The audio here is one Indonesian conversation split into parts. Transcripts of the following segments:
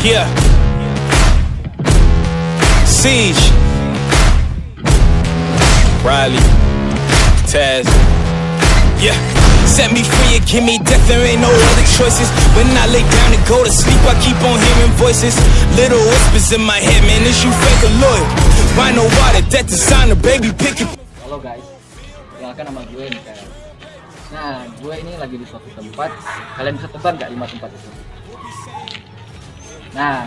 Yeah. Siege. Riley. Taz. Yeah. Set me free and give me death, there ain't no other choices. When I lay down to go to sleep, I keep on hearing voices. Little whispers in my head, man, is you fake or loyal? Find no water, that designer, baby, pick it. Halo guys, kenalkan nama gue nih guys. Nah, gue ini lagi di suatu tempat. Kalian bisa tebak gak 5 tempat itu? Nah,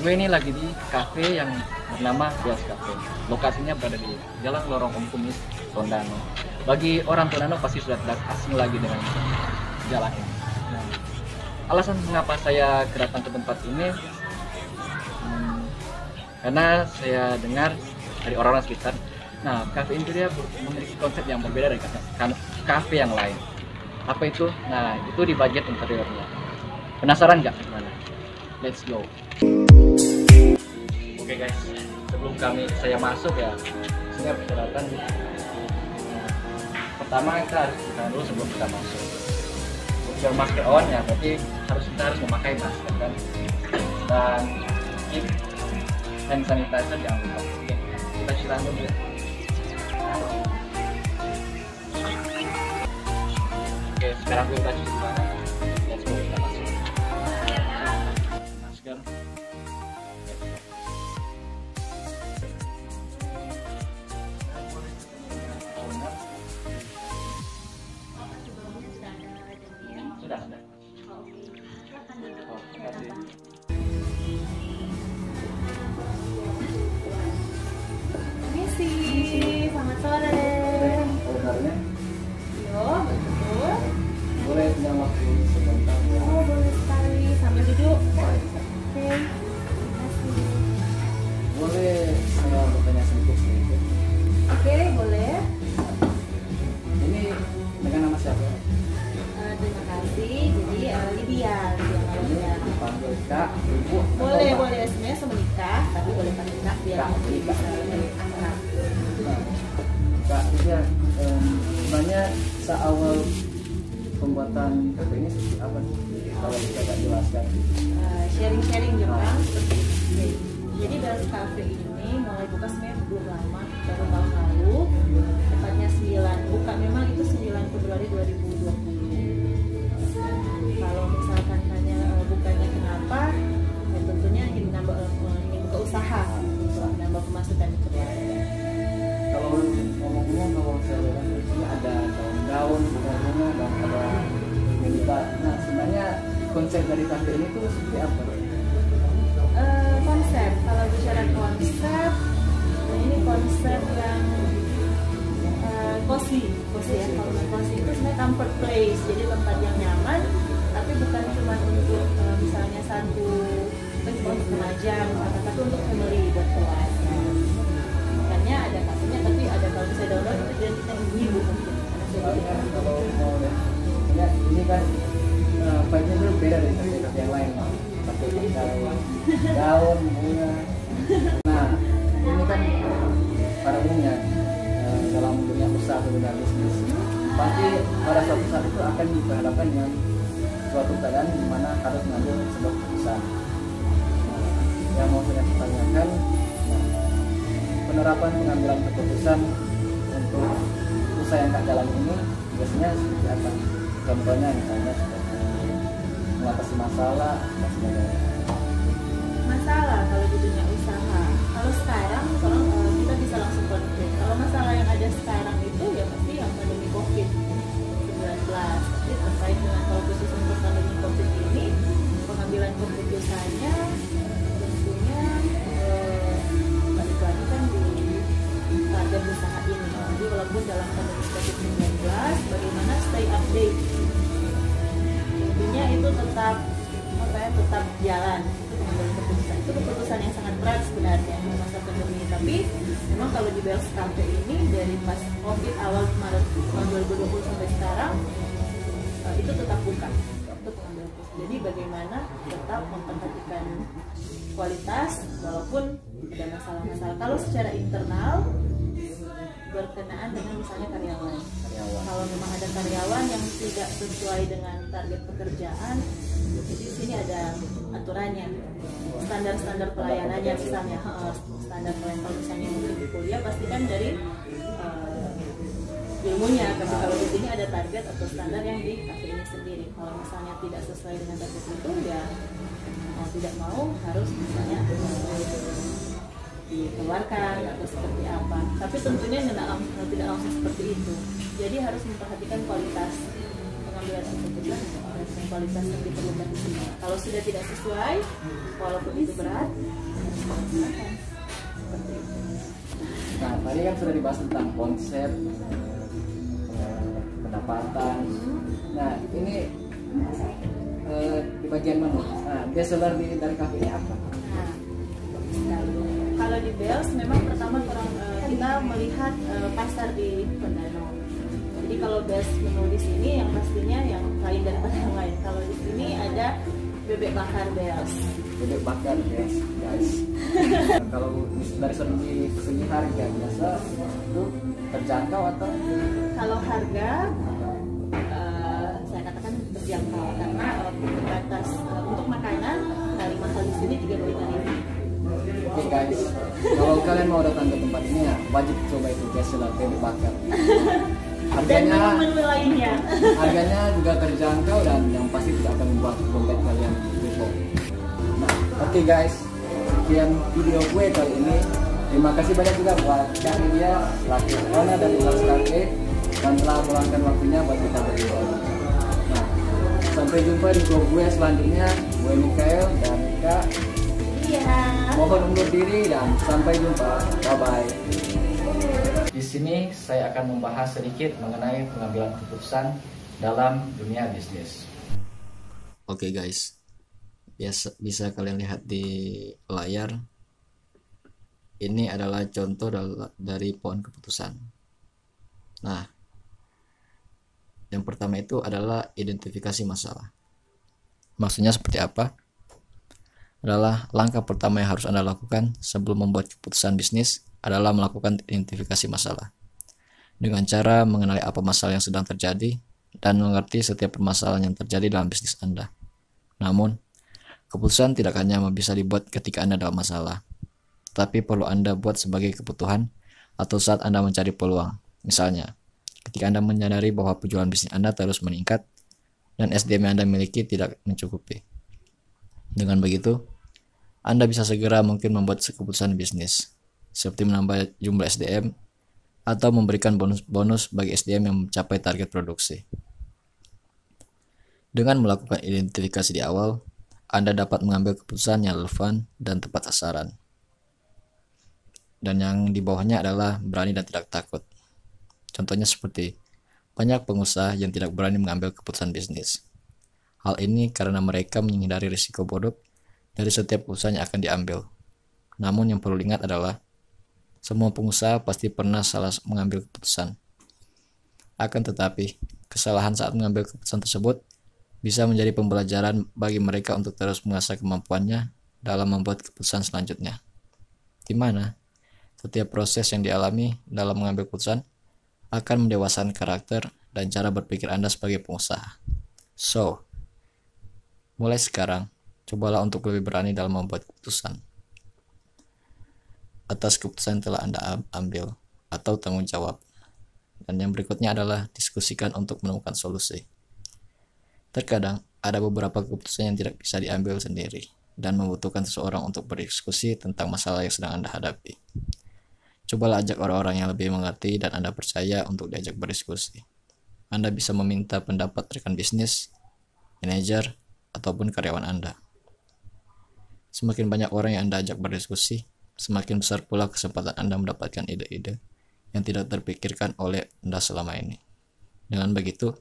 gue ini lagi di cafe yang bernama Bells Cafe. Lokasinya berada di Jalan Lorong Om Kumis, Tondano. Bagi orang Tondano pasti sudah tidak asing lagi dengan jalan ini. Nah, alasan mengapa saya datang ke tempat ini, karena saya dengar dari orang-orang sekitar. Nah, cafe ini dia memiliki konsep yang berbeda dari cafe yang lain. Apa itu? Nah, itu di budget interiornya. Penasaran nggak gimana? Let's go. Oke guys, sebelum saya masuk ya, saya persyaratan. Pertama kita harus buka dulu sebelum kita masuk. Your masker on ya, berarti kita harus memakai masker kan. Dan keep hand sanitizer jangan lupa. Oke, kita silang dulu ya. Oke, sekarang gue udah cuci tangan. Let's go, kita masuk. Masker. Sudah. Oh, terima kasih. Permisi, selamat sore. Ordernya? Yo, betul. Boleh pinjam waktu sebentar ya? Oh, boleh sekali. Sambil duduk. Oke, terima kasih. Boleh saya bertanya sedikit? Oke, boleh. Ini dengan nama siapa? Terima kasih. Jadi Lydia namanya. Panggil Kak, Ibu. Boleh, boleh. Sebenarnya semenikah, tapi boleh panggil Kak biar lebih bisa lebih akrab. Kak, Lydia, sebenarnya seawal pembuatan cafe ini seperti apa sih? Kalau bisa Kak jelaskan. Sharing-sharing Jepang seperti ini. Jadi Bells Cafe ini mulai buka sebenarnya belum lama, baru tahun lalu. Tepatnya 9, buka memang itu 9 Februari 2020. Kalau misalkan tanya bukanya kenapa, ya tentunya ingin buka usaha untuk menambah pemasukan itu. Kalau ngomong-ngomong, kalau saya lihat di sini ada daun-daun, bunga-bunga, dan ada minibar. Nah, sebenarnya konsep dari cafe ini tuh seperti apa? Konsep, kalau bicara konsep, ini konsep yang cozy ya. Kalau cozy itu sebenarnya comfort place, jadi tempat yang nyaman, tapi bukan cuma untuk misalnya satu untuk remaja, misalkan, tapi untuk family, buat keluarga. Makanya ada kafenya, tapi ada kalau bisa download itu dan kita ibu-ibu mungkin. Soalnya kalau mau lihat, ini kan vibe-nya tuh beda dari cafe yang lain. Pakai daun, bunga. Nah, ini kan pada umumnya dalam dunia usaha atau dunia bisnis, pasti pada suatu saat itu akan diperhadapkan dengan suatu keadaan di mana harus mengambil sebuah keputusan. Yang mau saya tanyakan, penerapan pengambilan keputusan untuk usaha yang Kak jalan ini biasanya seperti apa? Contohnya misalnya seperti mengatasi masalah dan sebagainya. Masalah kalau di dunia usaha, kalau sekarang kita bisa langsung konkret. Kalau masalah yang ada sekarang itu ya pasti yang pandemi COVID-19. Jadi terkait dengan kalau khusus untuk pandemi COVID ini, pengambilan keputusannya tentunya balik lagi kan di target usaha ini. Jadi walaupun dalam pandemi COVID-19, bagaimana stay update, intinya itu tetap jalan. Keputusan itu keputusan yang sangat berat sebenarnya di masa pandemi, tapi memang kalau di Bells Cafe ini dari pas COVID awal Maret tahun 2020 sampai sekarang itu tetap buka untuk mengambil keputusan. Jadi bagaimana tetap memperhatikan kualitas walaupun ada masalah-masalah. Kalau secara internal berkenaan dengan misalnya karyawan. Karyawan. Kalau memang ada karyawan yang tidak sesuai dengan target pekerjaan, jadi di sini ada aturannya, standar-standar pelayanannya misalnya, standar pelayanan kalau misalnya mungkin di kuliah pastikan dari ilmunya, tapi kalau di sini ada target atau standar yang di kafe ini sendiri. Kalau misalnya tidak sesuai dengan target itu, ya mau tidak mau harus misalnya dikeluarkan atau seperti apa. Tapi tentunya tidak langsung seperti itu. Jadi harus memperhatikan kualitas pengambilan keputusan dan kualitas yang diperlukan di sini. Kalau sudah tidak sesuai, walaupun itu berat, harus dilaksanakan. Seperti itu. Nah, tadi kan sudah dibahas tentang konsep, pendapatan. Nah, ini di bagian menu. Nah, bestseller dari kafe ini apa? Nah, kalau di Bells memang pertama kita melihat pasar di Tondano. Jadi kalau Bells menu di sini yang pastinya yang lain daripada yang lain. Kalau di sini ada bebek bakar Bells. Bebek bakar guys. Kalau dari segi harga biasa itu terjangkau atau? Kalau harga saya katakan terjangkau karena batas untuk makanan paling mahal di sini 35.000. Oke guys, kalau kalian mau datang ke tempat ini ya wajib coba itu bestseller bebek bakar. Dan menu-menu lainnya. Harganya juga terjangkau dan yang pasti tidak akan membuat dompet kalian jebol. Nah, oke guys, sekian video gue kali ini. Terima kasih banyak juga buat Kak Lydia selaku owner dari Bells Cafe dan telah meluangkan waktunya buat kita berdua. Nah, sampai jumpa di vlog gue selanjutnya. Gue Mikael dan Kak. Iya. Mohon undur diri dan sampai jumpa. Bye bye. Di sini saya akan membahas sedikit mengenai pengambilan keputusan dalam dunia bisnis. Oke guys, bisa kalian lihat di layar. Ini adalah contoh dari pohon keputusan. Nah, yang pertama itu adalah identifikasi masalah. Maksudnya seperti apa? Adalah langkah pertama yang harus Anda lakukan sebelum membuat keputusan bisnis adalah melakukan identifikasi masalah. Dengan cara mengenali apa masalah yang sedang terjadi dan mengerti setiap permasalahan yang terjadi dalam bisnis Anda. Namun, keputusan tidak hanya bisa dibuat ketika Anda dalam masalah, tapi perlu Anda buat sebagai kebutuhan atau saat Anda mencari peluang. Misalnya, ketika Anda menyadari bahwa penjualan bisnis Anda terus meningkat dan SDM yang Anda miliki tidak mencukupi. Dengan begitu, Anda bisa segera mungkin membuat keputusan bisnis, seperti menambah jumlah SDM atau memberikan bonus bagi SDM yang mencapai target produksi. Dengan melakukan identifikasi di awal, Anda dapat mengambil keputusan yang relevan dan tepat sasaran. Dan yang di bawahnya adalah berani dan tidak takut. Contohnya seperti banyak pengusaha yang tidak berani mengambil keputusan bisnis. Hal ini karena mereka menghindari risiko bodoh dari setiap keputusan yang akan diambil. Namun yang perlu diingat adalah semua pengusaha pasti pernah salah mengambil keputusan. Akan tetapi, kesalahan saat mengambil keputusan tersebut bisa menjadi pembelajaran bagi mereka untuk terus mengasah kemampuannya dalam membuat keputusan selanjutnya. Di mana setiap proses yang dialami dalam mengambil keputusan akan mendewasakan karakter dan cara berpikir Anda sebagai pengusaha. So, mulai sekarang, cobalah untuk lebih berani dalam membuat keputusan atas keputusan yang telah Anda ambil atau tanggung jawab. Dan yang berikutnya adalah diskusikan untuk menemukan solusi. Terkadang ada beberapa keputusan yang tidak bisa diambil sendiri dan membutuhkan seseorang untuk berdiskusi tentang masalah yang sedang Anda hadapi. Cobalah ajak orang-orang yang lebih mengerti dan Anda percaya untuk diajak berdiskusi. Anda bisa meminta pendapat rekan bisnis, manajer, ataupun karyawan Anda. Semakin banyak orang yang Anda ajak berdiskusi, semakin besar pula kesempatan Anda mendapatkan ide-ide yang tidak terpikirkan oleh Anda selama ini. Dengan begitu,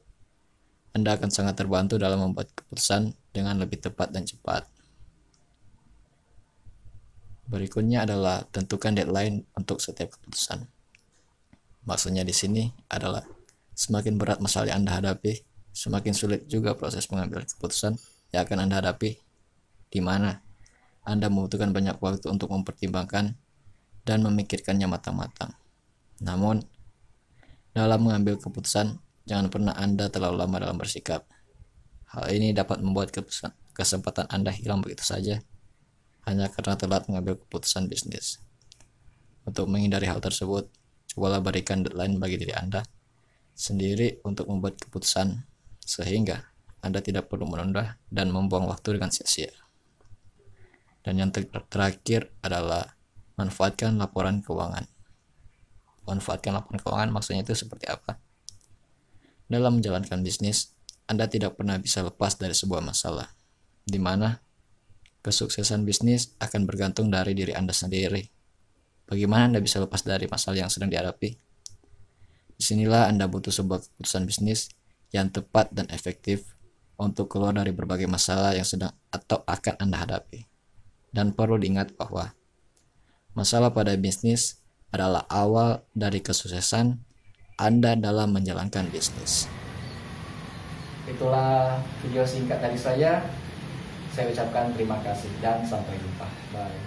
Anda akan sangat terbantu dalam membuat keputusan dengan lebih tepat dan cepat. Berikutnya adalah tentukan deadline untuk setiap keputusan. Maksudnya di sini adalah semakin berat masalah yang Anda hadapi, semakin sulit juga proses pengambilan keputusan yang akan Anda hadapi, di mana Anda membutuhkan banyak waktu untuk mempertimbangkan dan memikirkannya matang-matang. Namun, Dalam mengambil keputusan, jangan pernah Anda terlalu lama dalam bersikap. Hal ini dapat membuat kesempatan Anda hilang begitu saja, hanya karena telat mengambil keputusan bisnis. Untuk menghindari hal tersebut, cobalah berikan deadline bagi diri Anda sendiri untuk membuat keputusan, sehingga Anda tidak perlu menunda dan membuang waktu dengan sia-sia. Dan yang terakhir adalah manfaatkan laporan keuangan. Manfaatkan laporan keuangan maksudnya itu seperti apa? Dalam menjalankan bisnis, Anda tidak pernah bisa lepas dari sebuah masalah, di mana kesuksesan bisnis akan bergantung dari diri Anda sendiri. Bagaimana Anda bisa lepas dari masalah yang sedang dihadapi? Disinilah Anda butuh sebuah keputusan bisnis yang tepat dan efektif untuk keluar dari berbagai masalah yang sedang atau akan Anda hadapi. Dan perlu diingat bahwa masalah pada bisnis adalah awal dari kesuksesan Anda dalam menjalankan bisnis. Itulah video singkat dari saya. Saya ucapkan terima kasih dan sampai jumpa. Bye.